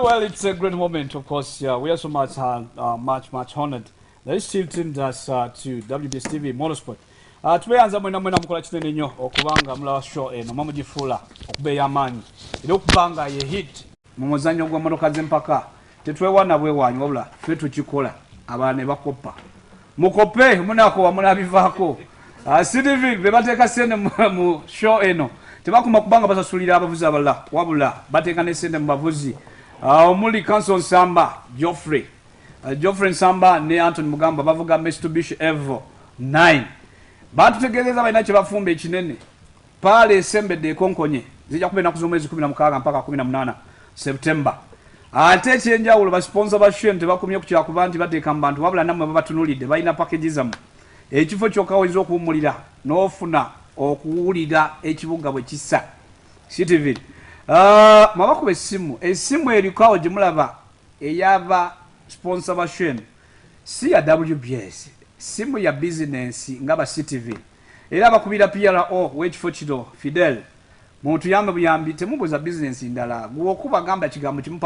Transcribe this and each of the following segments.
well, it's a great moment, of course. We are so much honored. That is still tuned us to WBS TV Motorsport. Tubeyanza mwena mukola kinene nnyo okubanga mula show eno mamugifula okubeya amanyi era okubanga ye hit mu muzannyo gw'emmotoka z'empaka tetwewana bwewanyu wabula ffe tukikola abalala ne bakopa mukope munako wamunabivaako CTV be bateeka sente mu show eno tebakuma kubanga basasulira abavuzi abalala wabula bateeka ne sente mu bavuzi omuli Council Nsamba Geoffrey Nsamba ne Anthony Mugamba bavuga Mitsubishi Evo 9 batutegeeza balina kye bafumba ekinene pale esembedde ekonkonye zijja kubeera ku z'omwezi 16 mpaka 18 Septemba. Ate ekyenjawulo basponsa ba Shen tebakumye ku kyakuba nti bateeka mu bantu wabula nammwe babatunulidde balina packages zammwe ekifo kyokka oyinza okuwummulira n'ofuna okuwulira ekibuga bwe kissa CTV. Mabakuba essimu erikawo gye mulaba eyaba sponsor ba Shen si ya WBS simu ya business ngaba CTV era bakubira PRO w'ekifo kino Fidel muntu yambe buyambi temubuza business ndala gwokuba gamba kigambo kimu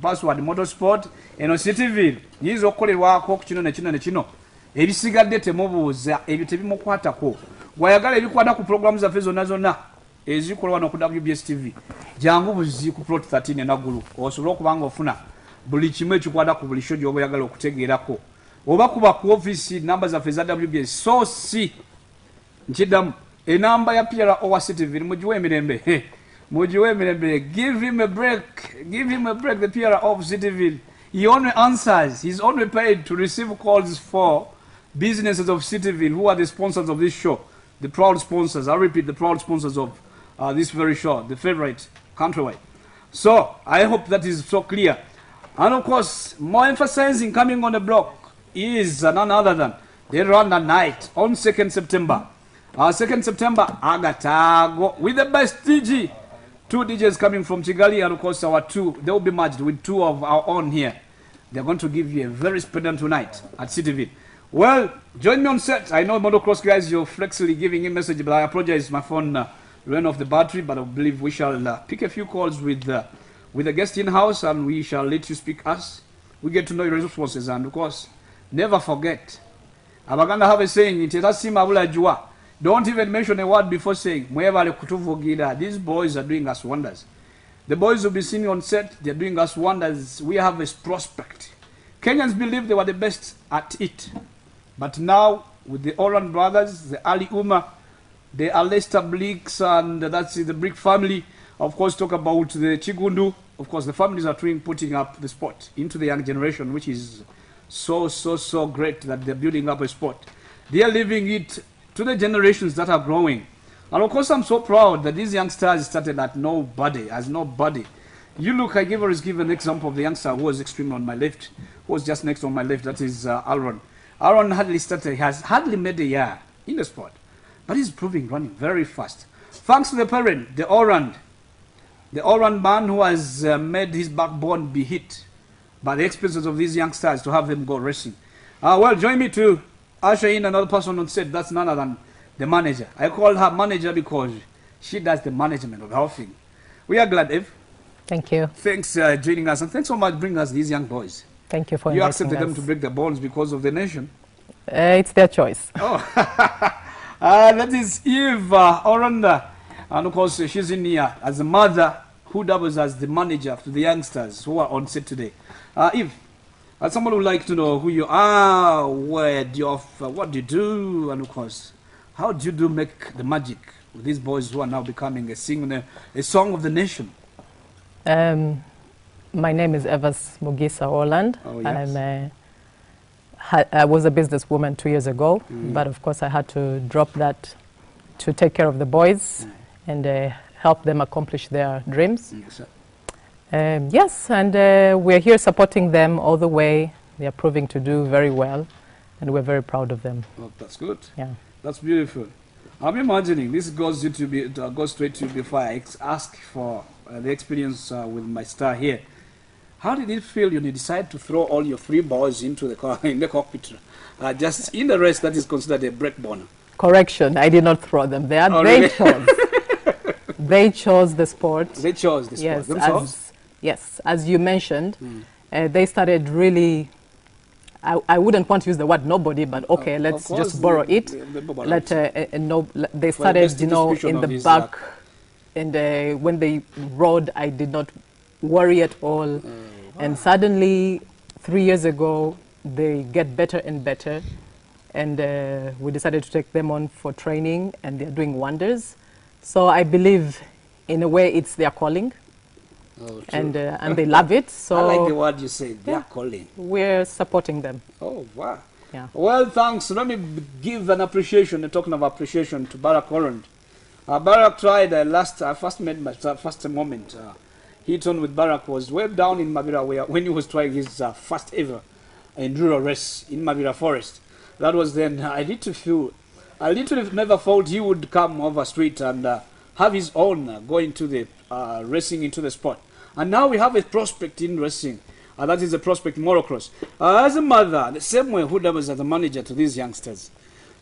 password motorsport eno CTV yizo okukolerwako ku kino ne kino ebisigadde temubuuza ebyo tebimukwatako gwayagala ebikwata ku program zaffe zonna ezikolwa no ku WBS TV jangu buzi ku plot 13 enagulu osobola okubanga ofuna buli kimu ekikwata ku buli show gy'oba oyagala okutegeerako oba kuba ku office number zaffe za WBS so si nchidamu enamba ya PRO wa CTV mujiwe emirembe give him a break the PRO of CTV. He only answers, he's only paid to receive calls for businesses of CTV who are the sponsors of this show, the proud sponsors. I repeat, the proud sponsors of this very show, the favorite countrywide. So I hope that is so clear. And of course, more emphasizing coming on the block is none other than the Rwanda night on 2nd September. 2nd September, Agatago with the best DJ. 2 DJs coming from Kigali, and of course our two, they will be matched with 2 of our own here. They're going to give you a very splendid tonight at CTV. Well, join me on set. I know motocross guys, you're flexibly giving a message, but I apologize, my phone ran off the battery, but I believe we shall pick a few calls with the guest in-house, and we shall let you speak us. We get to know your responses, and of course, never forget. Abaganda have a saying, don't even mention a word before saying, these boys are doing us wonders. The boys will be seen on set, they're doing us wonders. We have a prospect. Kenyans believe they were the best at it. But now, with the Oran brothers, the Ali Uma, the Alester Blicks, and that's the Brick family, of course, talk about the Chigundu. Of course, the families are putting up the sport into the young generation, which is so great that they're building up a sport. They are leaving it to the generations that are growing. And of course, I'm so proud that these youngsters started as nobody. You look, I give an example of the youngster who was extremely on my left, who was just next on my left, that is Aaron. Aaron has hardly made a year in the sport, but he's running very fast. Thanks to the parent, the Oran man who has made his backbone be hit by the expenses of these youngsters to have them go racing. Well, join me to usher in another person on set. That's none other than the manager. I call her manager because she does the management of the whole thing. We are glad, Eve. Thank you. Thanks for joining us, and thanks so much for bringing us these young boys. Thank you for You inviting accepted us. them to break the bonds because of the nation. It's their choice. Oh, that is Eve Oranda, and of course she's in here as a mother who doubles as the manager to the youngsters who are on set today. Eve, someone would like to know who you are, what do you do, and of course, how do you make the magic with these boys who are now becoming a song of the nation? My name is Evas Mugisa Orland. Oh, yes. I was a businesswoman 2 years ago, but of course I had to drop that to take care of the boys and help them accomplish their dreams. Yes, and we're here supporting them all the way. They are proving to do very well, and we're very proud of them. Oh, that's good. Yeah, that's beautiful. I'm imagining this goes straight to you before I ask for the experience with my star here. How did it feel when you decided to throw all your 3 boys into the car in the cockpit, just in the race that is considered a breakbone? Correction, I did not throw them there. Oh, they really? chose. They chose the sport. They chose the sport yes, themselves? Yes, as you mentioned, they started really. I wouldn't want to use the word nobody, but okay, let's just borrow it. They started, you know, in the back, and when they rode, I did not worry at all. Wow. And suddenly, 3 years ago, they get better and better, and we decided to take them on for training, and they're doing wonders. So I believe, in a way, it's their calling. Oh, and they love it. So I like the word you said, their calling. We're supporting them. Oh, wow. Yeah. Well, thanks. Let me give an appreciation, talking of appreciation, to Barack Holland. Barack tried I first met my first moment. Hit on with Barack was way down in Mabira, when he was trying his first ever enduro race in Mabira Forest. That was then. I literally never thought he would come over street and have his own go into the racing, into the sport. And now we have a prospect in racing. That is a prospect motocross. As a mother, the same way Huda was as a manager to these youngsters,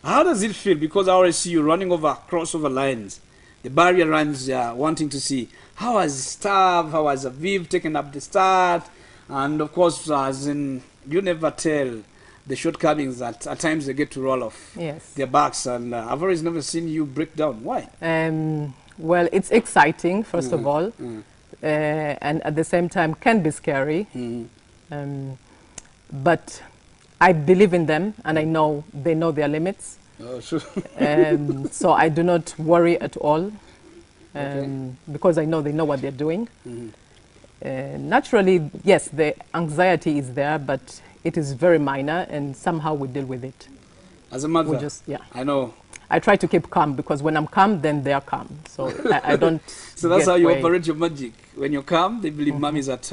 how does it feel? Because I already see you running over crossover lines, the barrier lines, wanting to see how has Stav, how has Aviv taken up the start, and of course, as in, you never tell the shortcomings that at times they get to roll off their backs, and I've always never seen you break down. Why? Well, it's exciting, first of all. And at the same time can be scary. But I believe in them, and I know they know their limits. Oh, sure. So I do not worry at all, because I know they know what they're doing. Naturally, yes, the anxiety is there, but it is very minor, and somehow we deal with it. As a mother, I know. I try to keep calm, because when I'm calm, then they are calm. So I don't. So that's how you operate your magic. When you're calm, they believe mommy's at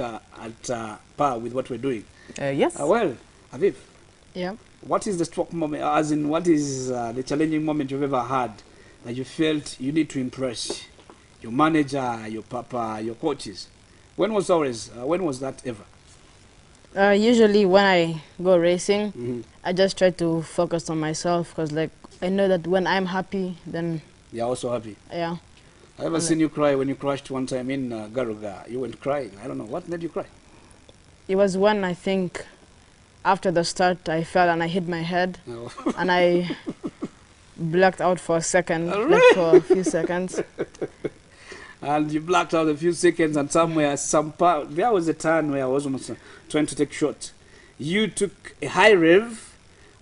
par with what we're doing. Yes. Well, Aviv. Yeah. What is the stroke moment? As in, what is the challenging moment you've ever had that you felt you need to impress your manager, your papa, your coaches? When was that ever? Usually when I go racing, I just try to focus on myself, because like I know that when I'm happy, then you're also happy. Yeah. I ever seen you cry when you crashed one time in Garuga. You went crying. I don't know what made you cry. It was when, I think, after the start, I fell and I hit my head, and I blacked out for a second, like for a few seconds. And you blacked out a few seconds, and somewhere, there was a turn where I was almost trying to take shot. You took a high rev,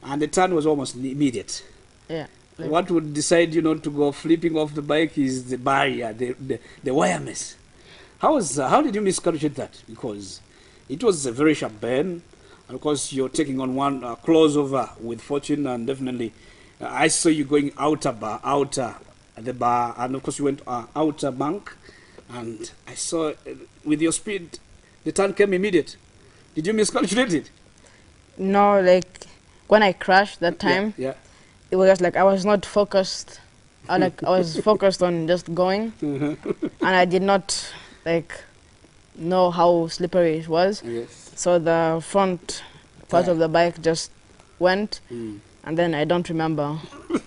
and the turn was almost immediate. Yeah. Like what would decide you not to go flipping off the bike is the barrier, the wire mess. How did you miscalculate that? Because it was a very sharp bend, and of course you're taking on one close over with Fortune, and definitely I saw you going outer at the bar, and of course you went outer bank, and I saw with your speed the turn came immediate. Did you miscalculate it? No, like when I crashed that time, it was just like I was not focused. I was focused on just going, and I did not like know how slippery it was. Yes. So the front part of the bike just went, and then I don't remember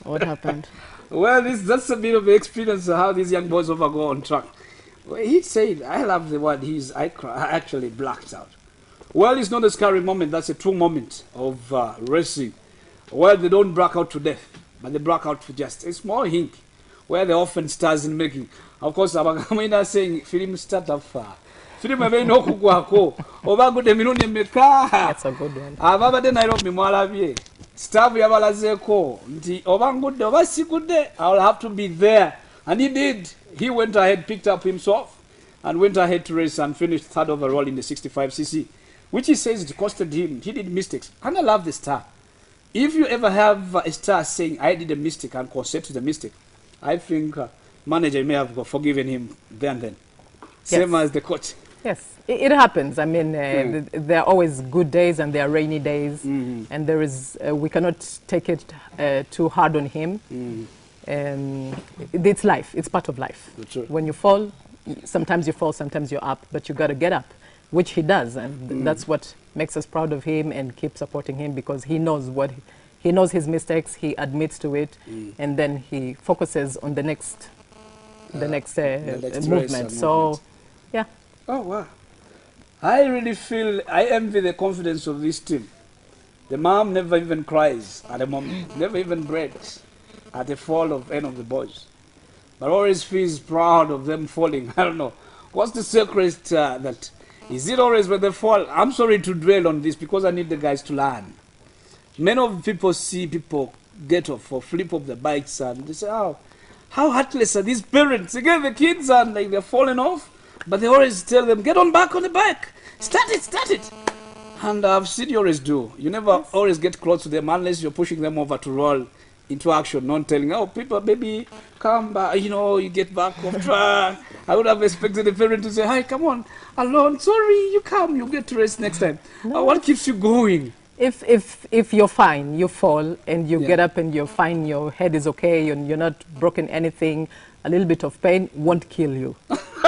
what happened. Well, that's a bit of experience how these young boys overgo on track. Well, he said, I love the word, I actually blacked out. Well, it's not a scary moment, that's a true moment of racing. Well, they don't black out to death, but they black out for just a small hint, where they often stars in making. Of course, I'm saying film start off. Film no kugwako. Obago de mirundi meka. That's a good one. Ababa de Nairobi mwalabye. Staff yabalazeko. Nti obangude obasikude. I'll have to be there. And he did. He went ahead, picked up himself, and went ahead to race and finished third overall in the 65cc, which he says it costed him. He did mistakes. And I love the star. If you ever have a star saying, I did a mistake and concede to the mistake, I think manager may have forgiven him there and then. Same as the coach. Yes, it happens. I mean, there are always good days and there are rainy days. And there is, we cannot take it too hard on him. It's life. It's part of life. When you fall, sometimes you fall, sometimes you're up, but you got to get up, which he does. And that's what makes us proud of him and keep supporting him, because he knows he knows his mistakes, he admits to it, and then he focuses on the next movement. So, yeah. Oh, wow. I really feel, I envy the confidence of this team. The mom never even cries at a moment, never even breaks at the fall of any of the boys, but always feels proud of them falling. I don't know. What's the secret that, is it always when they fall? I'm sorry to dwell on this because I need the guys to learn. Many of the people see people get off or flip off the bikes and they say, oh, how heartless are these parents? Again, the kids are like they're falling off, but they always tell them, get on back on the bike. Start it, start it. And I've seen you always do. You never always get close to them unless you're pushing them over to roll into action, not telling, oh, people, baby, come back, you know, you get back off track. I would have expected the parent to say, hi, come on, alone, sorry, you come, you get to rest next time. No. What keeps you going? If you're fine, you fall and you get up and you're fine, your head is okay, and you're not broken anything, a little bit of pain won't kill you.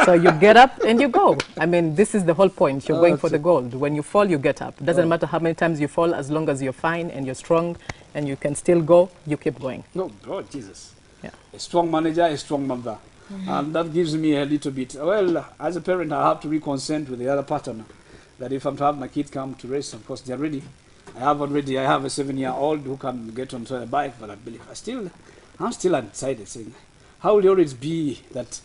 So you get up and you go. I mean, this is the whole point. You're going for the gold. When you fall, you get up. It doesn't matter how many times you fall, as long as you're fine and you're strong and you can still go, you keep going. No, God, Jesus. Yeah. A strong manager, a strong mother. And that gives me a little bit, well, as a parent, I have to reconsent with the other partner that if I'm to have my kid come to race, of course, they're ready. I have a 7-year-old who can get onto a bike, but I believe I'm still undecided, saying, how will it always be that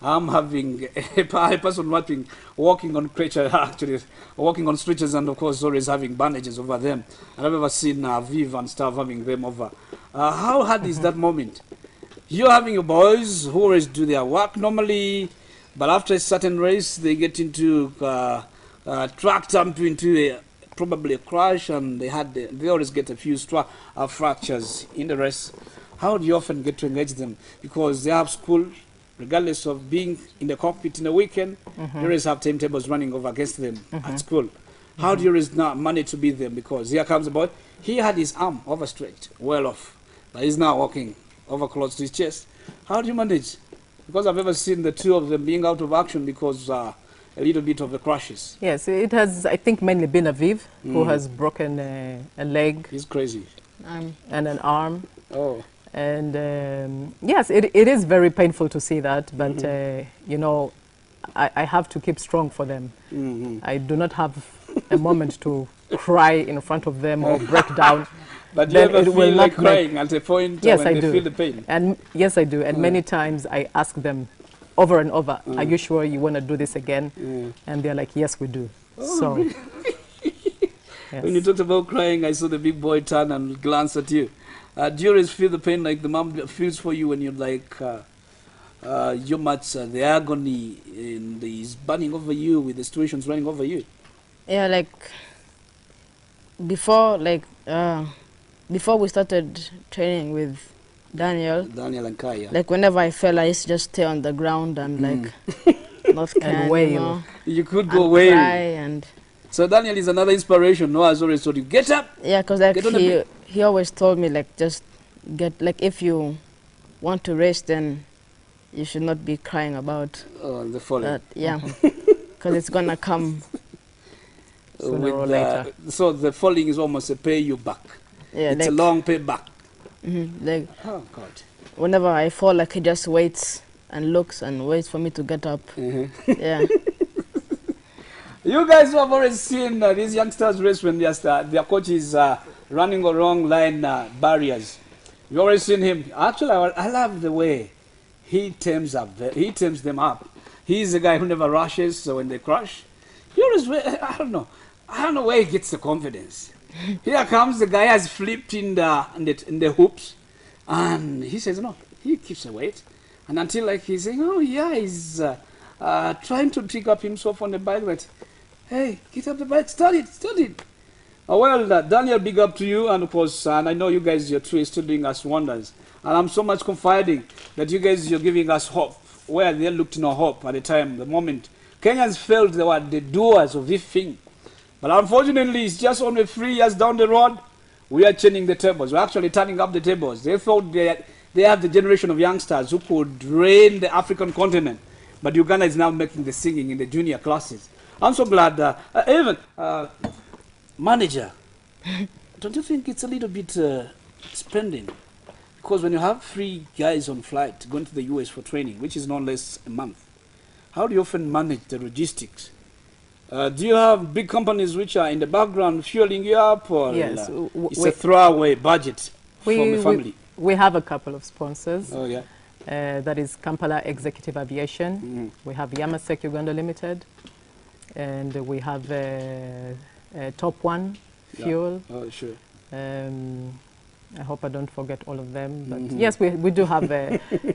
I'm having a person walking on stretchers, actually walking on stretchers, and of course always having bandages over them. And I've ever seen Viv and stuff having them over. How hard is that moment? You're having your boys who always do their work normally, but after a certain race they get into track jump into probably a crash, and they always get a few fractures in the race. How do you often get to engage them? Because they have school. Regardless of being in the cockpit in the weekend, they always have timetables running over against them at school. How do you always not manage to beat them? Because here comes the boy. He had his arm overstretched, well off, but he's now walking over close to his chest. How do you manage? Because I've ever seen the two of them being out of action because a little bit of the crashes. Yes, it has, I think, mainly been Aviv who has broken a leg. He's crazy. And an arm. Oh. And yes, it is very painful to see that, but you know, I have to keep strong for them. I do not have a moment to cry in front of them or break down. But you ever feel like crying at a point when they feel the pain? And yes, I do. And many times I ask them over and over, are you sure you want to do this again? And they're like, yes, we do. Oh, so, really? yes. When you talked about crying, I saw the big boy turn and glance at you. Do you always feel the pain like the mom feels for you when you're like, you're much the agony and is burning over you with the situations running over you? Yeah, like before we started training with Daniel and Kaya. Like whenever I fell, I used to just stay on the ground and like not and wail. You could go wail. And so Daniel is another inspiration. No, has always told you, get up. Yeah, because like he always told me like just like if you want to race, then you should not be crying about the falling. That, yeah, because it's gonna come sooner or later. So the falling is almost a pay you back. Yeah, it's like, a long payback. Like oh God. Whenever I fall, like he just waits and looks and waits for me to get up. Yeah. You guys who have already seen these youngsters race when their coach is running along line barriers. You've already seen him. Actually, I love the way he teams them up. He's the guy who never rushes, so when they crash, he always, I don't know where he gets the confidence. Here comes the guy has flipped in the hoops, and he says no. He keeps the weight, and until like he's saying, oh yeah, he's trying to pick up himself on the bike, but hey, get up the bike, start it. Well, Daniel, big up to you, and of course, and I know you guys, your two is still doing us wonders, and I'm so much confiding that you guys, you're giving us hope where they looked no hope at the time, the moment. Kenyans felt they were the doers of this thing. But unfortunately, it's just only 3 years down the road, we are changing the tables. We're actually turning up the tables. They thought they have the generation of youngsters who could reign the African continent. But Uganda is now making the singing in the junior classes. I'm so glad. Even manager, don't you think it's a little bit spending? Because when you have 3 guys on flight going to the US for training, which is no less a month, how do you often manage the logistics? Do you have big companies which are in the background fueling you up, or yes, it's a throwaway budget from the family? We have a couple of sponsors. Oh, yeah. That is Kampala Executive Aviation. We have Yamasek Uganda Limited. And we have Top One Fuel. Oh, sure. I hope I don't forget all of them. But yes, we do have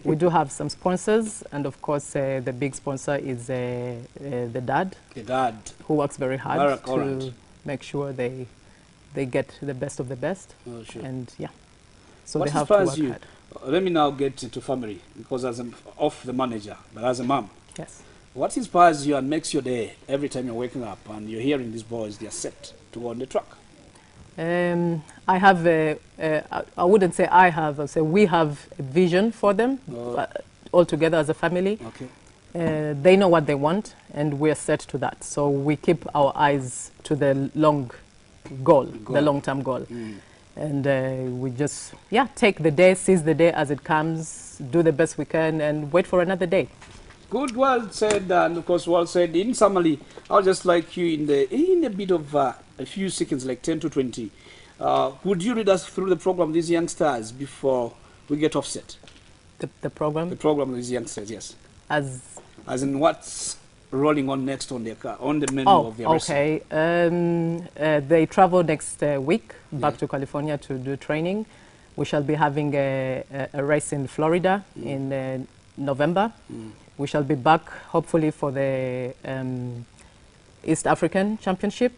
we do have some sponsors, and of course the big sponsor is the dad. The dad, who works very hard to make sure they get the best of the best. Oh, sure. And yeah, so what they have to work you? hard. Let me now get into family, because as off the manager, but as a mom. Yes. What inspires you and makes your day every time you're waking up and you're hearing these boys, they're set to go on the track? I have I wouldn't say I have, I'll say we have a vision for them all together as a family. Okay. They know what they want and we're set to that. So we keep our eyes to the long goal. The long-term goal. And we just, take the day, seize the day as it comes, do the best we can and wait for another day. Good, well said, and of course well said. In summary, I would just like you in a bit of a few seconds, like 10 to 20, would you read us through the program of these youngsters before we get offset? The program? The program of these youngsters, yes. As in what's rolling on next on their car, on the menu of their race? Okay. They travel next week back to California to do training. We shall be having a race in Florida in November. We shall be back, hopefully, for the East African Championship.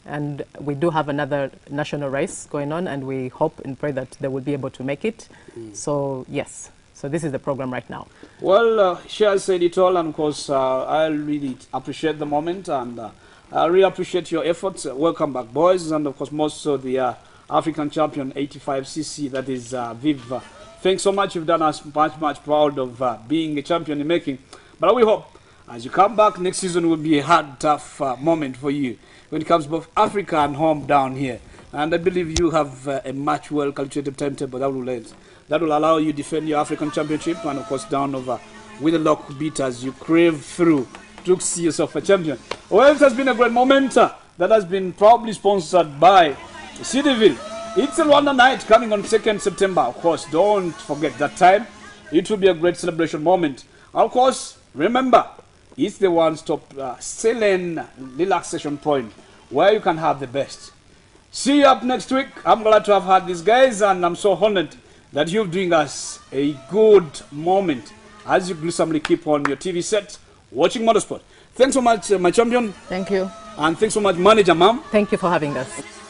And we do have another national race going on, and we hope and pray that they will be able to make it. So, yes. So this is the program right now. Well, she has said it all, and of course, I really appreciate the moment, and I really appreciate your efforts. Welcome back, boys, and of course, most so the African champion 85cc, that is Viv. Thanks so much. You've done us much proud of being a champion in making. But we hope as you come back next season will be a hard, tough moment for you when it comes both Africa and home down here. And I believe you have a much well-calculated timetable that will allow you to defend your African championship and of course down over with the lock beat as you crave through to see yourself a champion. Well, it has been a great moment that has been proudly sponsored by Cityville. It's a Rwanda night coming on 2nd September. Of course, don't forget that time. It will be a great celebration moment. Of course, remember, it's the one-stop sailing relaxation point where you can have the best. See you up next week. I'm glad to have had these guys, and I'm so honored that you're doing us a good moment as you gruesomely keep on your TV set watching motorsport. Thanks so much, my champion. Thank you. And thanks so much, manager, ma'am. Thank you for having us.